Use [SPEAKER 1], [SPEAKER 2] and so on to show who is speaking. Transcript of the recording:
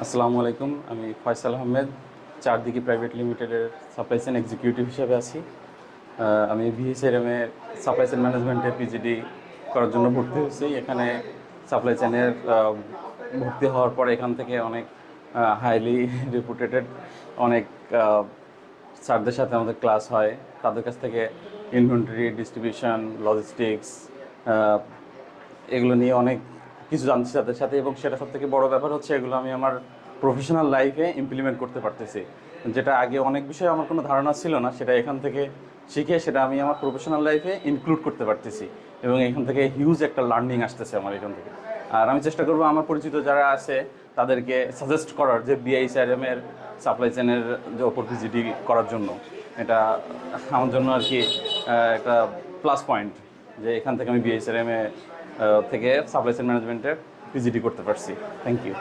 [SPEAKER 1] আসসালামু আলাইকুম। আমি ফয়সাল আহমেদ, চারদিকে প্রাইভেট লিমিটেডের সাপ্লাই চেইন এক্সিকিউটিভ হিসেবে আছি। আমি বিএসআরএম এ সাপ্লাই চেইন ম্যানেজমেন্টে পিজিডি করার জন্য ভর্তি হয়েছি। এখানে সাপ্লাই চেইনের ভর্তি হওয়ার পর এখান থেকে অনেক হাইলি রেপুটেটেড অনেক স্যারদের সাথে আমাদের ক্লাস হয়। তাদের কাছ থেকে ইনভেন্টরি, ডিস্ট্রিবিউশন, লজিস্টিক্স এগুলো নিয়ে অনেক কিছু জানছি তাদের সাথে, এবং সেটা সব থেকে বড় ব্যাপার হচ্ছে এগুলো আমি আমার প্রফেশনাল লাইফে ইমপ্লিমেন্ট করতে পারতেছি। যেটা আগে অনেক বিষয়ে আমার কোনো ধারণা ছিল না, সেটা এখান থেকে শিখে সেটা আমি আমার প্রফেশনাল লাইফে ইনক্লুড করতে পারতেছি, এবং এখান থেকে হিউজ একটা লার্নিং আসতেছে আমার এখান থেকে। আর আমি চেষ্টা করবো আমার পরিচিত যারা আছে তাদেরকে সাজেস্ট করার যে বিআইএসআরএম এর সাপ্লাই চেনের যে ওপর পিজিডি করার জন্য। এটা আমার জন্য আর কি একটা প্লাস পয়েন্ট যে এখান থেকে আমি বিএইচআরএম থেকে সাপ্লাই চেইন ম্যানেজমেন্টের পিজিডি করতে পারছি। Thank you.